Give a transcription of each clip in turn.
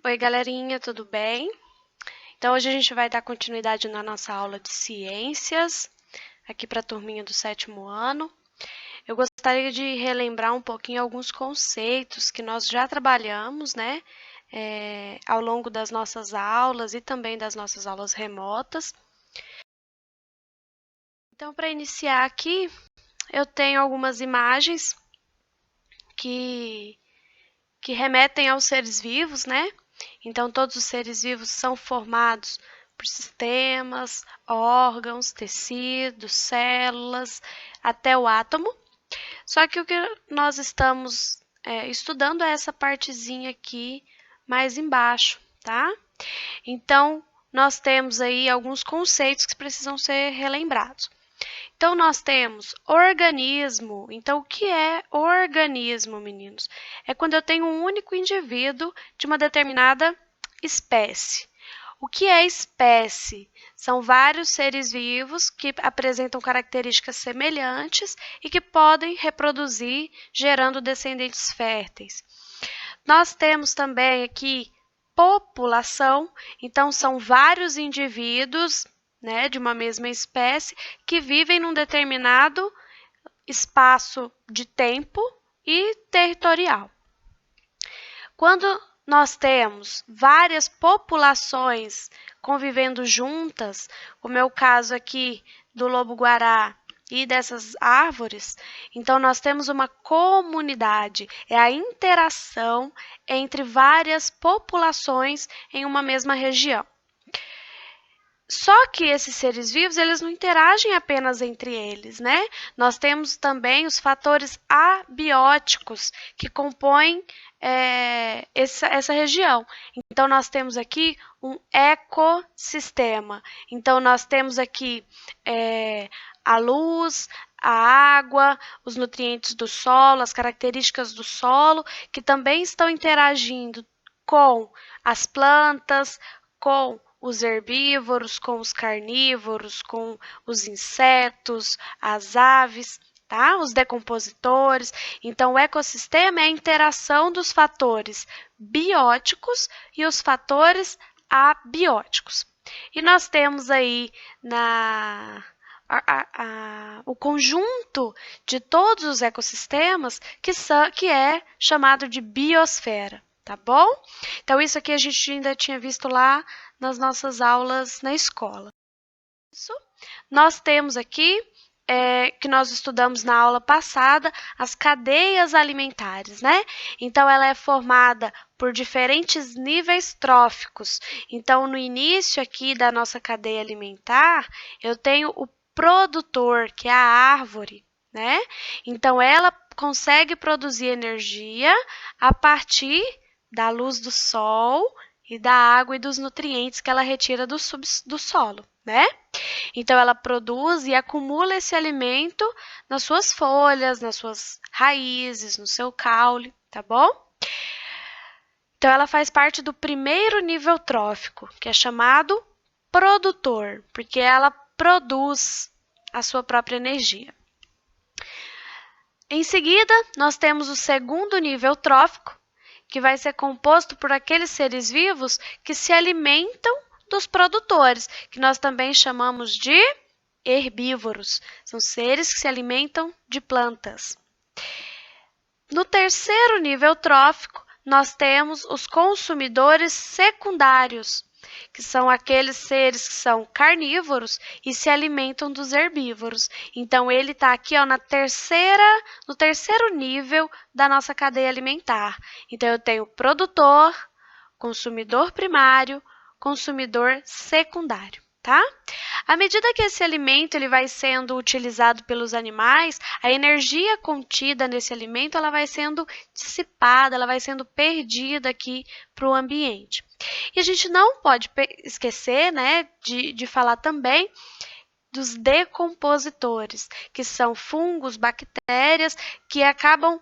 Oi, galerinha, tudo bem? Então, hoje a gente vai dar continuidade na nossa aula de ciências, aqui para a turminha do 7º ano. Eu gostaria de relembrar um pouquinho alguns conceitos que nós já trabalhamos, né, ao longo das nossas aulas e também das nossas aulas remotas. Então, para iniciar aqui, eu tenho algumas imagens que remetem aos seres vivos, né? Então, todos os seres vivos são formados por sistemas, órgãos, tecidos, células, até o átomo. Só que o que nós estamos estudando é essa partezinha aqui mais embaixo, tá? Então, nós temos aí alguns conceitos que precisam ser relembrados. Então, nós temos organismo. Então, o que é organismo, meninos? É quando eu tenho um único indivíduo de uma determinada espécie. O que é espécie? São vários seres vivos que apresentam características semelhantes e que podem reproduzir, gerando descendentes férteis. Nós temos também aqui população, então são vários indivíduos, né, de uma mesma espécie que vivem num determinado espaço de tempo e territorial. Quando nós temos várias populações convivendo juntas, como é o caso aqui do lobo-guará e dessas árvores, então nós temos uma comunidade, é a interação entre várias populações em uma mesma região. Só que esses seres vivos, eles não interagem apenas entre eles, né? Nós temos também os fatores abióticos que compõem essa região. Então, nós temos aqui um ecossistema. Então, nós temos aqui a luz, a água, os nutrientes do solo, as características do solo, que também estão interagindo com as plantas, com os herbívoros, com os carnívoros, com os insetos, as aves, tá? Os decompositores. Então, o ecossistema é a interação dos fatores bióticos e os fatores abióticos. E nós temos aí o conjunto de todos os ecossistemas que é chamado de biosfera, tá bom? Então, isso aqui a gente ainda tinha visto lá nas nossas aulas na escola. Isso. Nós temos aqui, que nós estudamos na aula passada, as cadeias alimentares, né? Então, ela é formada por diferentes níveis tróficos. Então, no início aqui da nossa cadeia alimentar, eu tenho o produtor, que é a árvore, né? Então, ela consegue produzir energia a partir da luz do sol e da água e dos nutrientes que ela retira do solo, né? Então, ela produz e acumula esse alimento nas suas folhas, nas suas raízes, no seu caule, tá bom? Então, ela faz parte do primeiro nível trófico, que é chamado produtor, porque ela produz a sua própria energia. Em seguida, nós temos o segundo nível trófico, que vai ser composto por aqueles seres vivos que se alimentam dos produtores, que nós também chamamos de herbívoros. São seres que se alimentam de plantas. No terceiro nível trófico, nós temos os consumidores secundários, que são aqueles seres que são carnívoros e se alimentam dos herbívoros. Então, ele está aqui no terceiro nível da nossa cadeia alimentar. Então, eu tenho produtor, consumidor primário, consumidor secundário, tá? À medida que esse alimento ele vai sendo utilizado pelos animais, a energia contida nesse alimento ela vai sendo dissipada, ela vai sendo perdida aqui para o ambiente. E a gente não pode esquecer, né, de falar também dos decompositores, que são fungos, bactérias, que acabam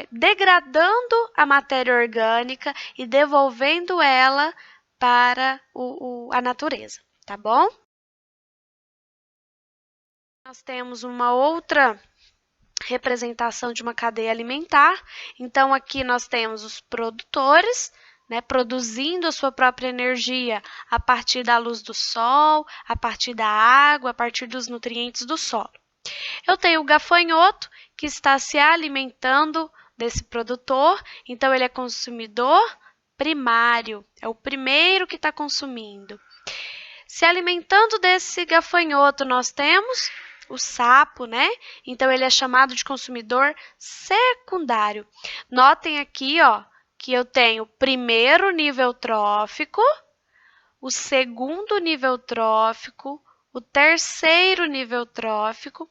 degradando a matéria orgânica e devolvendo ela para a natureza, tá bom? Nós temos uma outra representação de uma cadeia alimentar. Então, aqui nós temos os produtores, né, produzindo a sua própria energia a partir da luz do sol, a partir da água, a partir dos nutrientes do solo. Eu tenho o gafanhoto, que está se alimentando desse produtor, então ele é consumidor primário, é o primeiro que está consumindo. Se alimentando desse gafanhoto, nós temos o sapo, né? Então ele é chamado de consumidor secundário. Notem aqui, ó, que eu tenho o primeiro nível trófico, o segundo nível trófico, o terceiro nível trófico,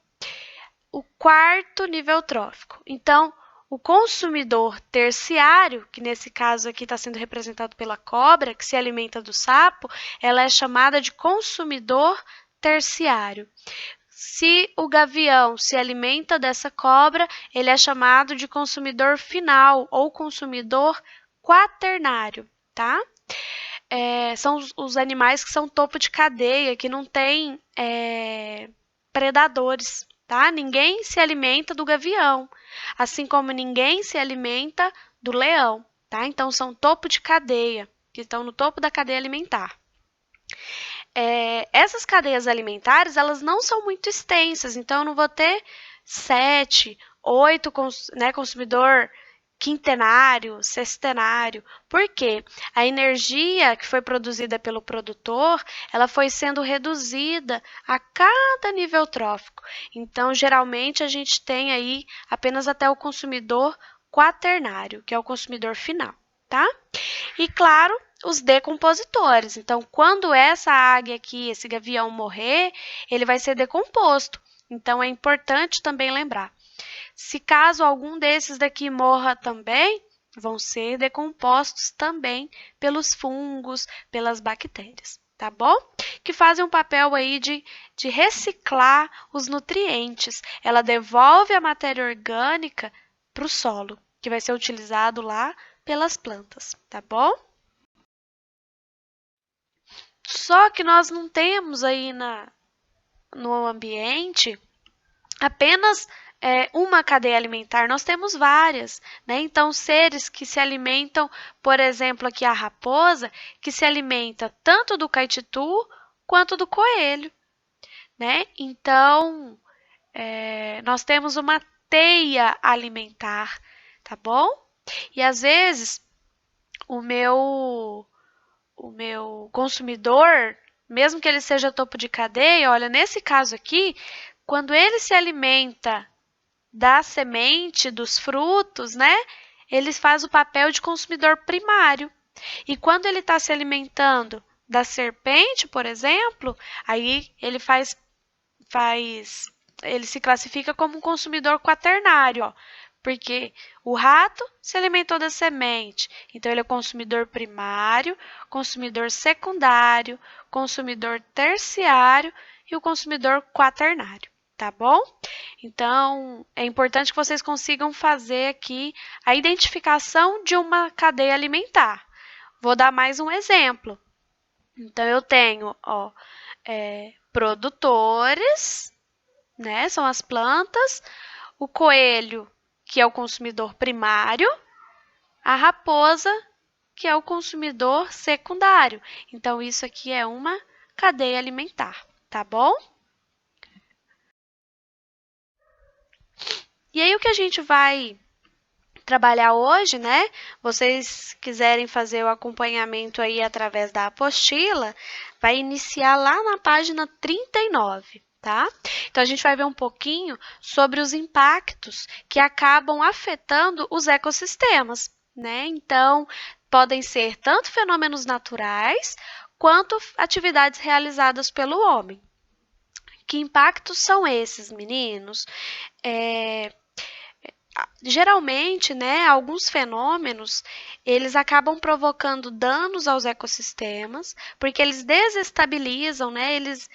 o quarto nível trófico. Então, o consumidor terciário, que nesse caso aqui está sendo representado pela cobra, que se alimenta do sapo, ela é chamada de consumidor terciário. Se o gavião se alimenta dessa cobra, ele é chamado de consumidor final ou consumidor quaternário, tá? São os animais que são topo de cadeia, que não tem predadores, tá? Ninguém se alimenta do gavião, assim como ninguém se alimenta do leão, tá? Então, são topo de cadeia, que estão no topo da cadeia alimentar. Essas cadeias alimentares, elas não são muito extensas, então eu não vou ter 7, 8 consumidor quintenário, sextenário. Por quê? A energia que foi produzida pelo produtor, ela foi sendo reduzida a cada nível trófico. Então, geralmente, a gente tem aí apenas até o consumidor quaternário, que é o consumidor final, tá? E, claro, os decompositores. Então, quando essa águia aqui, esse gavião morrer, ele vai ser decomposto. Então, é importante também lembrar. Se caso algum desses daqui morra também, vão ser decompostos também pelos fungos, pelas bactérias, tá bom? Que fazem um papel aí de reciclar os nutrientes. Ela devolve a matéria orgânica para o solo, que vai ser utilizado lá pelas plantas, tá bom? Só que nós não temos aí no ambiente apenas uma cadeia alimentar, nós temos várias, né? Então, seres que se alimentam, por exemplo, aqui a raposa, que se alimenta tanto do caititu quanto do coelho, né? Então, nós temos uma teia alimentar, tá bom? E às vezes o meu consumidor, mesmo que ele seja topo de cadeia, olha, nesse caso aqui, quando ele se alimenta da semente, dos frutos, né? Ele faz o papel de consumidor primário. E quando ele está se alimentando da serpente, por exemplo, aí ele ele se classifica como um consumidor quaternário, ó, porque o rato se alimentou da semente, então ele é consumidor primário, consumidor secundário, consumidor terciário e o consumidor quaternário, tá bom? Então, é importante que vocês consigam fazer aqui a identificação de uma cadeia alimentar. Vou dar mais um exemplo. Então, eu tenho, ó, produtores, né? São as plantas, o coelho, que é o consumidor primário, a raposa, que é o consumidor secundário. Então, isso aqui é uma cadeia alimentar, tá bom? E aí, o que a gente vai trabalhar hoje, né? Vocês quiserem fazer o acompanhamento aí através da apostila, vai iniciar lá na página 39. Tá? Então, a gente vai ver um pouquinho sobre os impactos que acabam afetando os ecossistemas, né? Então, podem ser tanto fenômenos naturais quanto atividades realizadas pelo homem. Que impactos são esses, meninos? Geralmente, né, alguns fenômenos, eles acabam provocando danos aos ecossistemas, porque eles desestabilizam, né, eles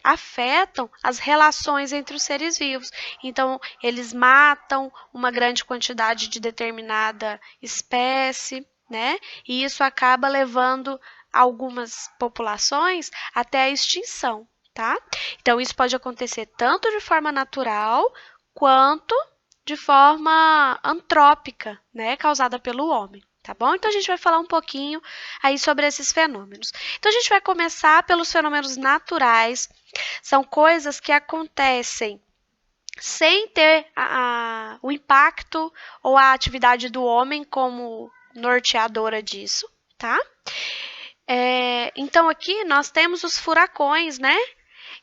afetam as relações entre os seres vivos. Então, eles matam uma grande quantidade de determinada espécie, né, e isso acaba levando algumas populações até a extinção, tá? Então, isso pode acontecer tanto de forma natural, quanto de forma antrópica, né, causada pelo homem. tá bom? Então, a gente vai falar um pouquinho aí sobre esses fenômenos. Então, a gente vai começar pelos fenômenos naturais. São coisas que acontecem sem ter o impacto ou a atividade do homem como norteadora disso, tá? Então, aqui nós temos os furacões, né?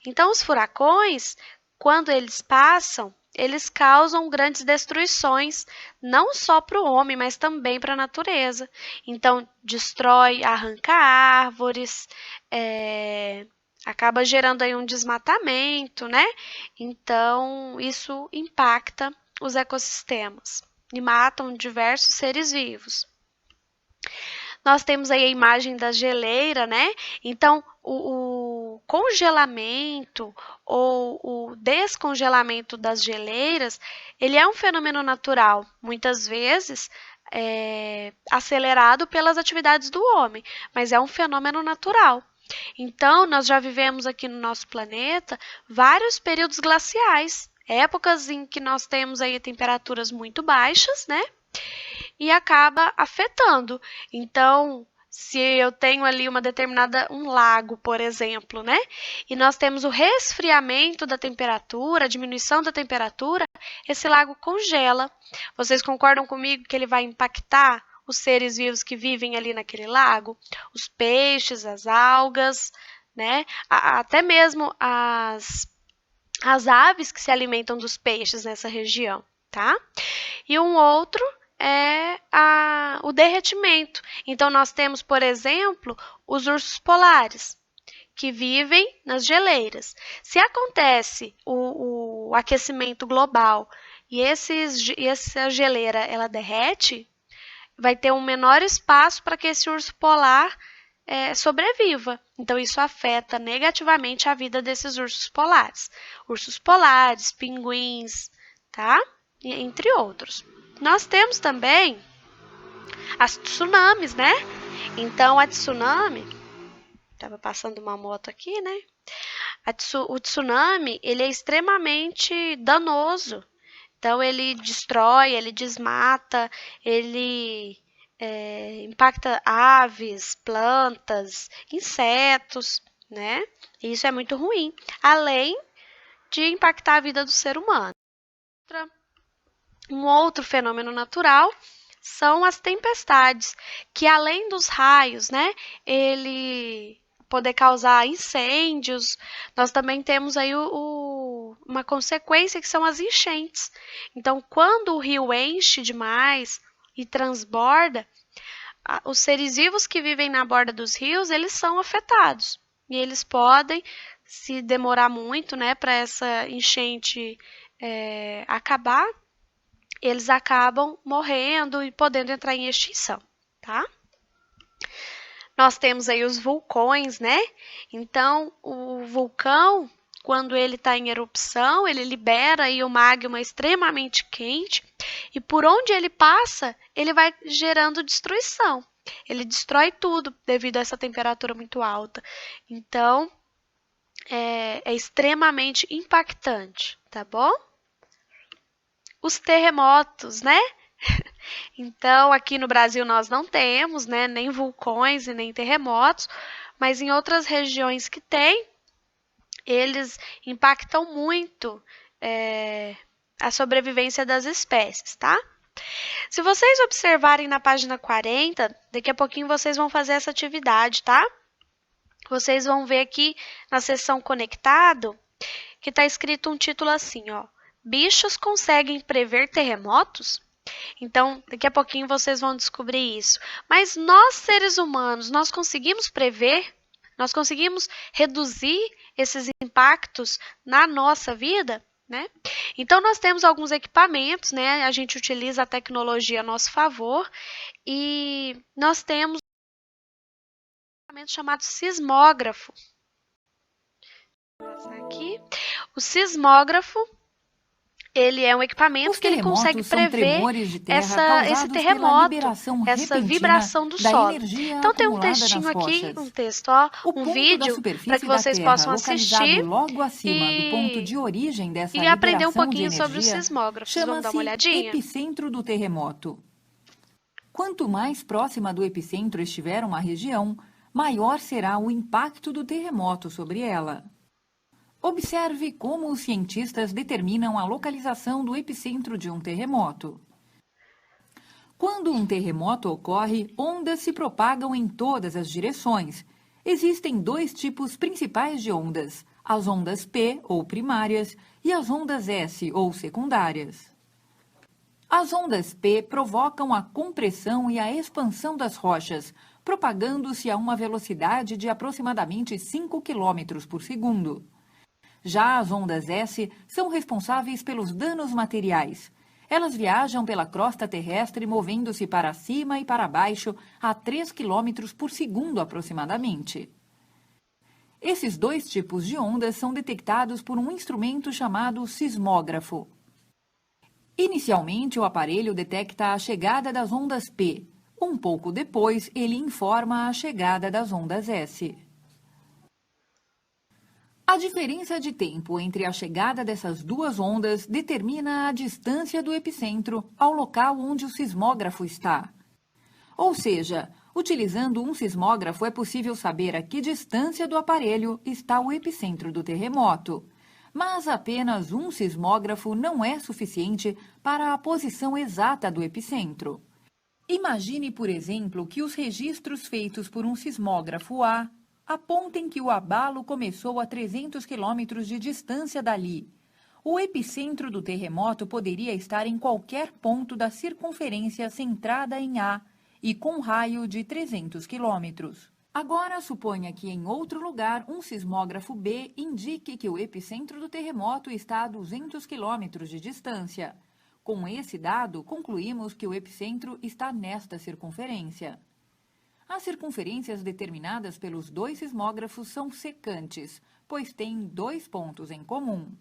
Então, os furacões, quando eles passam, eles causam grandes destruições, não só para o homem, mas também para a natureza. Então, destrói, arranca árvores, acaba gerando aí um desmatamento, né? Então, isso impacta os ecossistemas e matam diversos seres vivos. Nós temos aí a imagem da geleira, né? Então, o congelamento ou o descongelamento das geleiras, ele é um fenômeno natural, muitas vezes acelerado pelas atividades do homem, mas é um fenômeno natural. Então, nós já vivemos aqui no nosso planeta vários períodos glaciais, épocas em que nós temos aí temperaturas muito baixas, né? E acaba afetando. Então, se eu tenho ali um lago, por exemplo, né? E nós temos o resfriamento da temperatura, a diminuição da temperatura, esse lago congela. Vocês concordam comigo que ele vai impactar os seres vivos que vivem ali naquele lago? Os peixes, as algas, né? Até mesmo as aves que se alimentam dos peixes nessa região, tá? E um outro é o derretimento. Então, nós temos, por exemplo, os ursos polares, que vivem nas geleiras. Se acontece o aquecimento global e essa geleira ela derrete, vai ter um menor espaço para que esse urso polar sobreviva. Então, isso afeta negativamente a vida desses ursos polares. Ursos polares, pinguins, tá? Entre outros. Nós temos também as tsunamis, né? Então, a tsunami... Estava passando uma moto aqui, né? O tsunami, ele é extremamente danoso. Então, ele destrói, ele desmata, ele impacta aves, plantas, insetos, né? E isso é muito ruim, além de impactar a vida do ser humano. Um outro fenômeno natural são as tempestades, que além dos raios, né, ele poder causar incêndios, nós também temos aí uma consequência que são as enchentes. Então, quando o rio enche demais e transborda, os seres vivos que vivem na borda dos rios, eles são afetados. E eles podem, se demorar muito, né, para essa enchente acabar, eles acabam morrendo e podendo entrar em extinção, tá? Nós temos aí os vulcões, né? Então, o vulcão, quando ele está em erupção, ele libera aí o magma extremamente quente e por onde ele passa, ele vai gerando destruição. Ele destrói tudo devido a essa temperatura muito alta. Então, é extremamente impactante, tá bom? Os terremotos, né? Então, aqui no Brasil nós não temos, né, nem vulcões e nem terremotos, mas em outras regiões que tem, eles impactam muito a sobrevivência das espécies, tá? Se vocês observarem na página 40, daqui a pouquinho vocês vão fazer essa atividade, tá? Vocês vão ver aqui na seção Conectado, que está escrito um título assim, ó. Bichos conseguem prever terremotos? Então, daqui a pouquinho vocês vão descobrir isso. Mas nós, seres humanos, nós conseguimos prever? Nós conseguimos reduzir esses impactos na nossa vida? Né? Então, nós temos alguns equipamentos, né? A gente utiliza a tecnologia a nosso favor e nós temos um equipamento chamado sismógrafo. Vou passar aqui. O sismógrafo, ele é um equipamento que ele consegue prever esse terremoto, essa vibração do solo. Então, tem um textinho aqui, um texto, ó, um vídeo, para que vocês possam assistir e aprender um pouquinho sobre os sismógrafos. Vamos dar uma olhadinha? Epicentro do terremoto. Quanto mais próxima do epicentro estiver uma região, maior será o impacto do terremoto sobre ela. Observe como os cientistas determinam a localização do epicentro de um terremoto. Quando um terremoto ocorre, ondas se propagam em todas as direções. Existem dois tipos principais de ondas: as ondas P, ou primárias, e as ondas S, ou secundárias. As ondas P provocam a compressão e a expansão das rochas, propagando-se a uma velocidade de aproximadamente 5 km por segundo. Já as ondas S são responsáveis pelos danos materiais. Elas viajam pela crosta terrestre, movendo-se para cima e para baixo a 3 km por segundo aproximadamente. Esses dois tipos de ondas são detectados por um instrumento chamado sismógrafo. Inicialmente, o aparelho detecta a chegada das ondas P. Um pouco depois, ele informa a chegada das ondas S. A diferença de tempo entre a chegada dessas duas ondas determina a distância do epicentro ao local onde o sismógrafo está. Ou seja, utilizando um sismógrafo é possível saber a que distância do aparelho está o epicentro do terremoto. Mas apenas um sismógrafo não é suficiente para a posição exata do epicentro. Imagine, por exemplo, que os registros feitos por um sismógrafo A apontem que o abalo começou a 300 km de distância dali. O epicentro do terremoto poderia estar em qualquer ponto da circunferência centrada em A e com raio de 300 km. Agora, suponha que em outro lugar um sismógrafo B indique que o epicentro do terremoto está a 200 km de distância. Com esse dado, concluímos que o epicentro está nesta circunferência. As circunferências determinadas pelos dois sismógrafos são secantes, pois têm dois pontos em comum.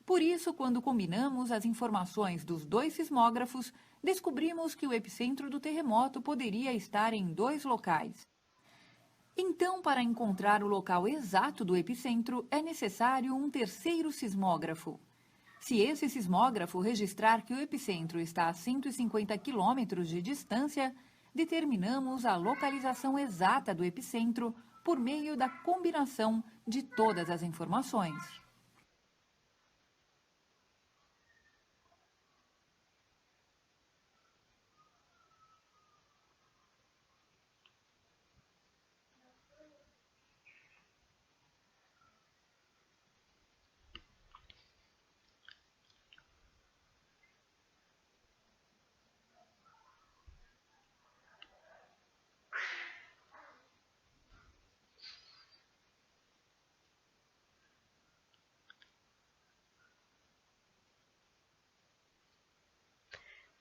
Por isso, quando combinamos as informações dos dois sismógrafos, descobrimos que o epicentro do terremoto poderia estar em dois locais. Então, para encontrar o local exato do epicentro, é necessário um terceiro sismógrafo. Se esse sismógrafo registrar que o epicentro está a 150 km de distância, determinamos a localização exata do epicentro por meio da combinação de todas as informações.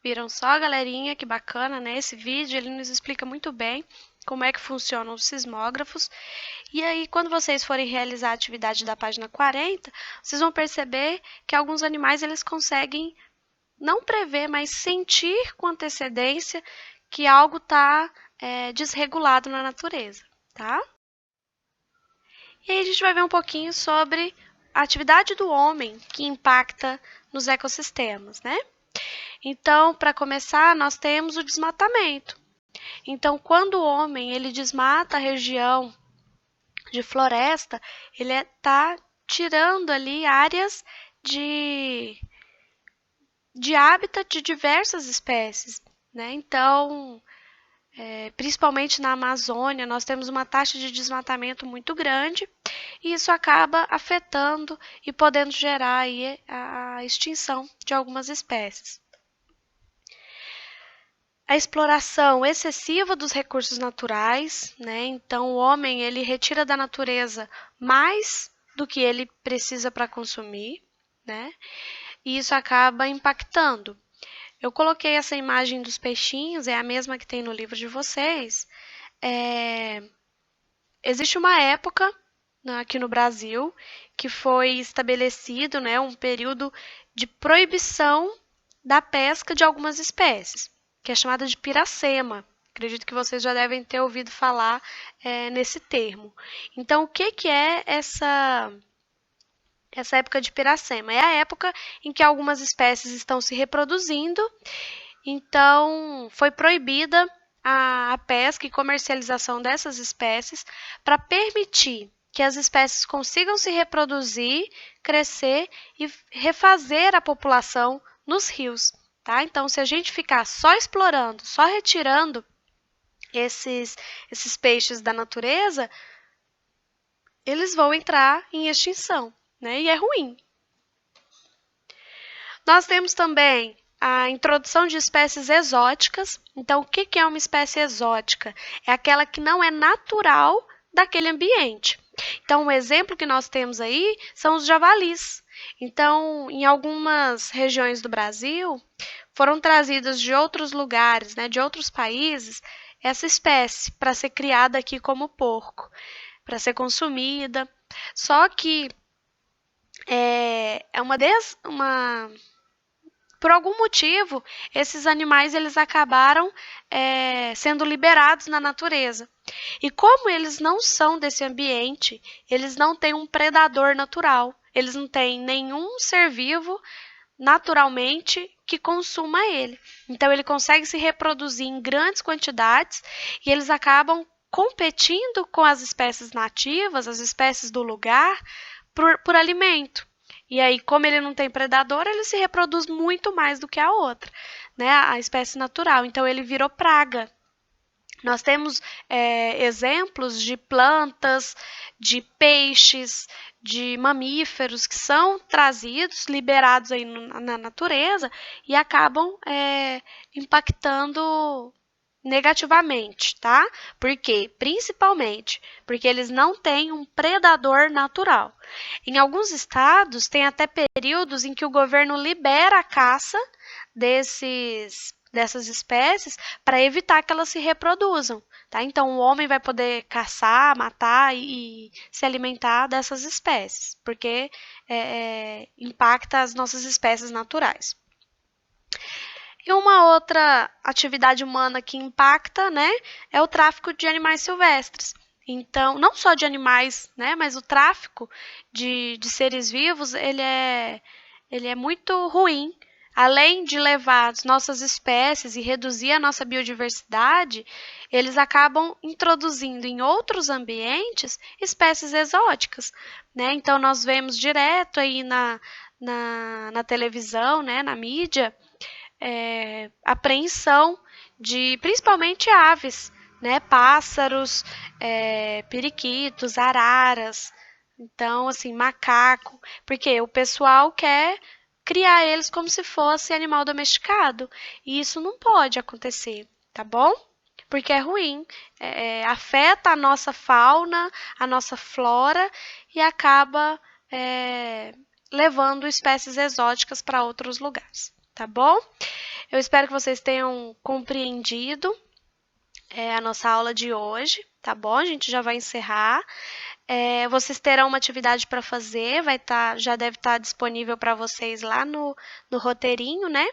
Viram só, galerinha? Que bacana, né? Esse vídeo ele nos explica muito bem como é que funcionam os sismógrafos. E aí, quando vocês forem realizar a atividade da página 40, vocês vão perceber que alguns animais eles conseguem não prever, mas sentir com antecedência que algo está desregulado na natureza, tá? E aí a gente vai ver um pouquinho sobre a atividade do homem que impacta nos ecossistemas, né? Então, para começar, nós temos o desmatamento. Então, quando o homem ele desmata a região de floresta, ele está tirando ali áreas de hábitat de diversas espécies, né? Então, principalmente na Amazônia, nós temos uma taxa de desmatamento muito grande e isso acaba afetando e podendo gerar aí a extinção de algumas espécies. A exploração excessiva dos recursos naturais, né? Então o homem ele retira da natureza mais do que ele precisa para consumir, né? E isso acaba impactando. Eu coloquei essa imagem dos peixinhos, é a mesma que tem no livro de vocês. Existe uma época aqui no Brasil que foi estabelecido, né, um período de proibição da pesca de algumas espécies, que é chamada de piracema. Acredito que vocês já devem ter ouvido falar nesse termo. Então, o que é essa época de piracema? É a época em que algumas espécies estão se reproduzindo Então, foi proibida a pesca e comercialização dessas espécies para permitir que as espécies consigam se reproduzir, crescer e refazer a população nos rios, tá? Então, se a gente ficar só explorando, só retirando esses peixes da natureza, eles vão entrar em extinção, né? E é ruim. Nós temos também a introdução de espécies exóticas. Então, o que é uma espécie exótica? É aquela que não é natural daquele ambiente. Então, um exemplo que nós temos aí são os javalis. Então, em algumas regiões do Brasil, foram trazidas de outros lugares, né, de outros países, essa espécie para ser criada aqui como porco, para ser consumida. Só que por algum motivo, esses animais eles acabaram sendo liberados na natureza. E como eles não são desse ambiente, eles não têm um predador natural, eles não têm nenhum ser vivo naturalmente que consuma ele. Então, ele consegue se reproduzir em grandes quantidades e eles acabam competindo com as espécies nativas, as espécies do lugar, por alimento. E aí, como ele não tem predador, ele se reproduz muito mais do que a outra, né? A espécie natural. Então, ele virou praga. Nós temos exemplos de plantas, de peixes, de mamíferos que são trazidos, liberados aí na natureza e acabam impactando negativamente, tá? Por quê? Principalmente porque eles não têm um predador natural. Em alguns estados, tem até períodos em que o governo libera a caça dessas espécies para evitar que elas se reproduzam, tá? Então, o homem vai poder caçar, matar e se alimentar dessas espécies, porque impacta as nossas espécies naturais. E uma outra atividade humana que impacta, né, é o tráfico de animais silvestres. Então, não só de animais, né, mas o tráfico de seres vivos, ele é muito ruim. Além de levar as nossas espécies e reduzir a nossa biodiversidade, eles acabam introduzindo em outros ambientes espécies exóticas, né? Então, nós vemos direto aí na televisão, né, na mídia, apreensão de principalmente aves, né? Pássaros, periquitos, araras, então assim, macaco, porque o pessoal quer criar eles como se fosse animal domesticado, e isso não pode acontecer, tá bom? Porque é ruim, afeta a nossa fauna, a nossa flora e acaba levando espécies exóticas para outros lugares, tá bom? Eu espero que vocês tenham compreendido a nossa aula de hoje, tá bom? A gente já vai encerrar. Vocês terão uma atividade para fazer, já deve estar disponível para vocês lá no roteirinho, né?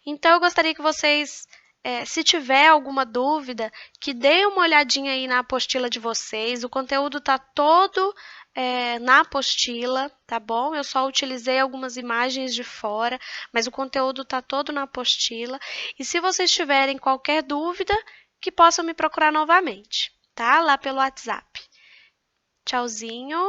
Então, eu gostaria que vocês, se tiver alguma dúvida, que deem uma olhadinha aí na apostila de vocês. O conteúdo está todo na apostila, tá bom? Eu só utilizei algumas imagens de fora, mas o conteúdo está todo na apostila. E se vocês tiverem qualquer dúvida, que possam me procurar novamente, tá? Lá pelo WhatsApp. Tchauzinho!